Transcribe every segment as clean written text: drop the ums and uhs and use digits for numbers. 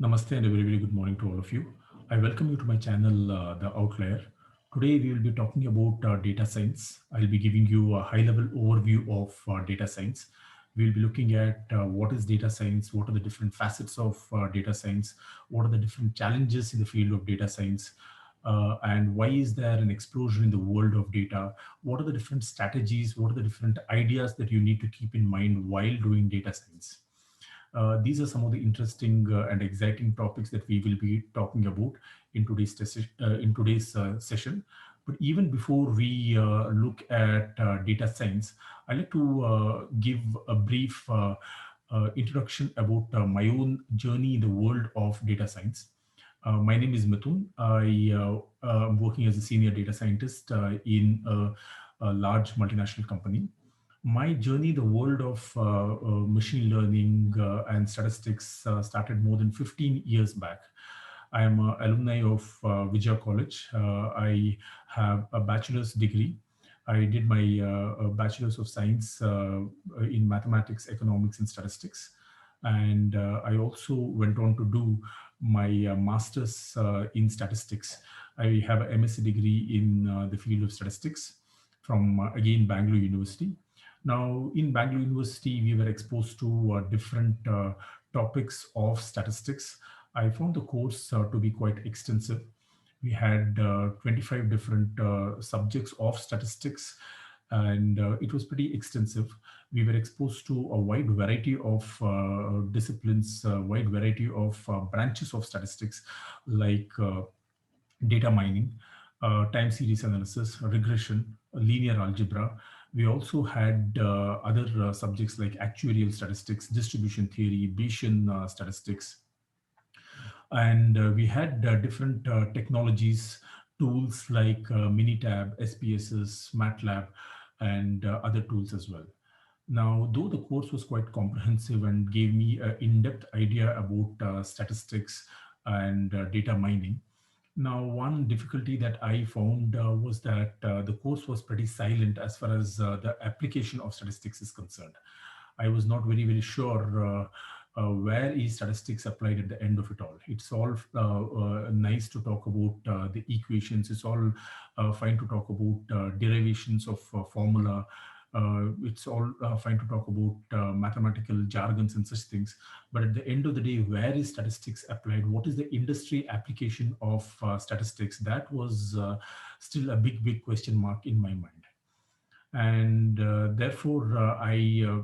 Namaste and a very good morning to all of you. I welcome you to my channel, The Outlier. Today we will be talking about data science. I'll be giving you a high-level overview of data science. We'll be looking at what is data science, what are the different facets of data science, what are the different challenges in the field of data science, and why is there an explosion in the world of data? What are the different strategies? What are the different ideas that you need to keep in mind while doing data science? These are some of the interesting and exciting topics that we will be talking about in today's session. But even before we look at data science, I'd like to give a brief introduction about my own journey in the world of data science. My name is Mithun. I am working as a senior data scientist in a large multinational company. My journey, the world of machine learning and statistics started more than 15 years back. I am an alumni of Vijaya College. I have a bachelor's degree. I did my bachelor's of science in mathematics, economics, and statistics. And I also went on to do my master's in statistics. I have an MSc degree in the field of statistics from, again, Bangalore University. Now, in Bangalore University, we were exposed to different topics of statistics. I found the course to be quite extensive. We had 25 different subjects of statistics, and it was pretty extensive. We were exposed to a wide variety of disciplines, a wide variety of branches of statistics, like data mining, time series analysis, regression, linear algebra. We also had other subjects like actuarial statistics, distribution theory, Bayesian statistics, and we had different technologies, tools like Minitab, SPSS, MATLAB, and other tools as well. Now, though the course was quite comprehensive and gave me an in-depth idea about statistics and data mining, now one difficulty that I found was that the course was pretty silent as far as the application of statistics is concerned. I was not very sure where is statistics applied at the end of it all. It's all nice to talk about the equations. It's all fine to talk about derivations of formula. It's all fine to talk about mathematical jargons and such things. But at the end of the day, where is statistics applied? What is the industry application of statistics? That was still a big question mark in my mind. And therefore, I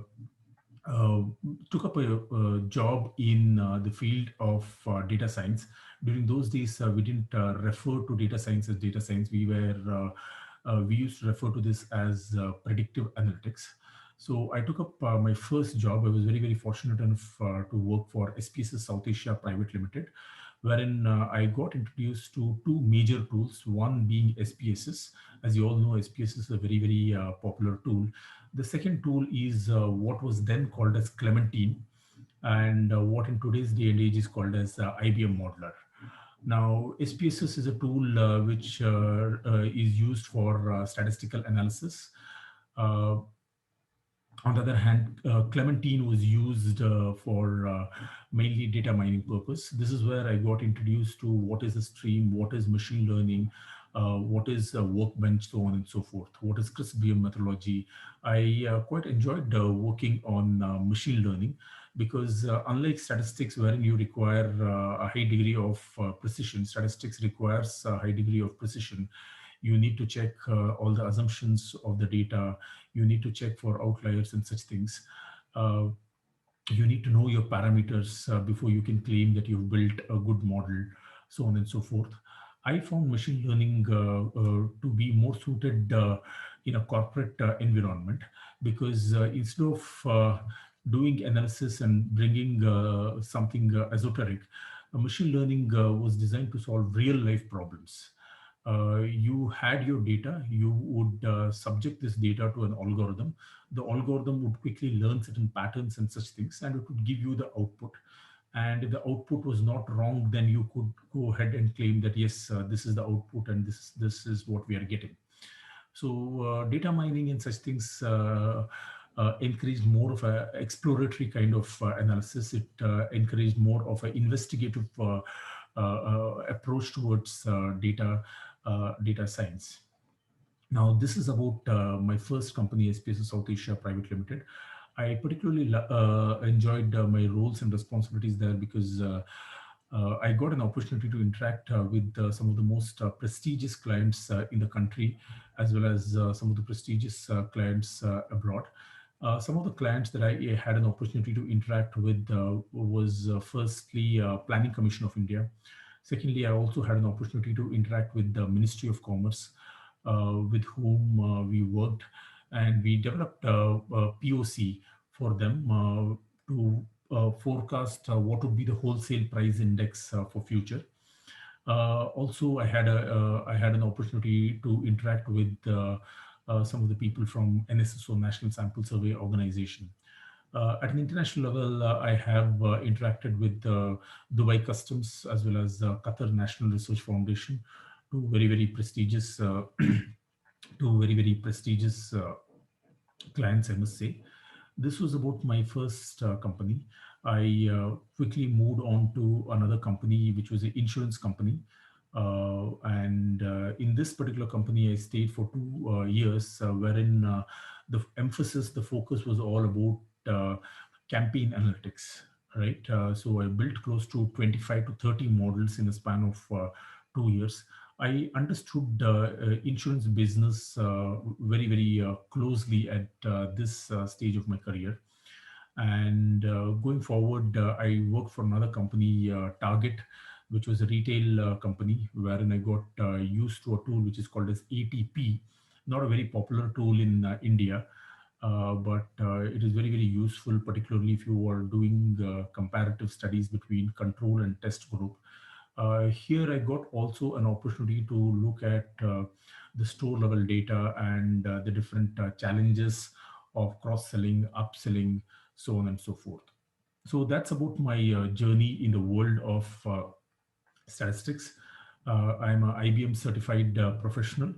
uh, took up a job in the field of data science. During those days, we didn't refer to data science as data science. We used to refer to this as predictive analytics. So I took up my first job. I was very fortunate enough to work for SPSS South Asia Private Limited, wherein I got introduced to two major tools, one being SPSS. As you all know, SPSS is a very popular tool. The second tool is what was then called as Clementine, and what in today's day and age is called as IBM Modeler. Now, SPSS is a tool which is used for statistical analysis. Uh, on the other hand, Clementine was used for mainly data mining purpose. This is where I got introduced to what is a stream, what is machine learning, what is a workbench, so on and so forth. What is CRISP-BM methodology? I quite enjoyed working on machine learning because unlike statistics, wherein you require a high degree of precision, statistics requires a high degree of precision. You need to check all the assumptions of the data. You need to check for outliers and such things. Uh, you need to know your parameters before you can claim that you've built a good model, so on and so forth. I found machine learning to be more suited in a corporate environment because instead of doing analysis and bringing something esoteric, machine learning was designed to solve real life problems. You had your data, you would subject this data to an algorithm. The algorithm would quickly learn certain patterns and such things, and it would give you the output. And if the output was not wrong, then you could go ahead and claim that, yes, this is the output and this is what we are getting. So data mining and such things encouraged more of a exploratory kind of analysis. It encouraged more of an investigative approach towards data science. Now, this is about my first company, SPSS South Asia Private Limited. I particularly enjoyed my roles and responsibilities there because I got an opportunity to interact with some of the most prestigious clients in the country, as well as some of the prestigious clients abroad. Some of the clients that I had an opportunity to interact with was firstly Planning Commission of India. Secondly, I also had an opportunity to interact with the Ministry of Commerce, with whom we worked, and we developed a POC for them to forecast what would be the wholesale price index for future. Also, I had an opportunity to interact with some of the people from NSSO, National Sample Survey Organization. At an international level, I have interacted with Dubai Customs as well as Qatar National Research Foundation, two very prestigious, two very prestigious clients, I must say. This was about my first company. I quickly moved on to another company, which was an insurance company. And in this particular company, I stayed for 2 years, wherein the focus was all about campaign analytics, right? So I built close to 25 to 30 models in a span of 2 years. I understood insurance business very closely at this stage of my career. And going forward, I worked for another company, Target, which was a retail company, wherein I got used to a tool which is called as ATP, not a very popular tool in India, but it is very useful, particularly if you are doing comparative studies between control and test group. Here I got also an opportunity to look at the store level data and the different challenges of cross-selling, upselling, so on and so forth. So that's about my journey in the world of statistics. I'm an IBM certified professional.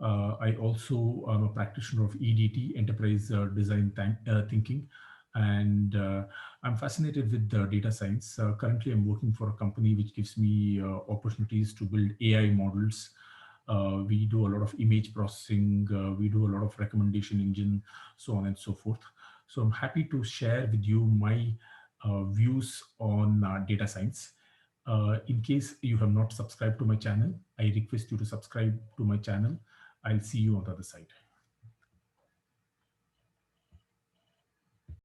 I also am a practitioner of EDT, Enterprise Design Thinking, and I'm fascinated with data science. Currently, I'm working for a company which gives me opportunities to build AI models. We do a lot of image processing, we do a lot of recommendation engine, so on and so forth. So I'm happy to share with you my views on data science. In case you have not subscribed to my channel, I request you to subscribe to my channel. I'll see you on the other side.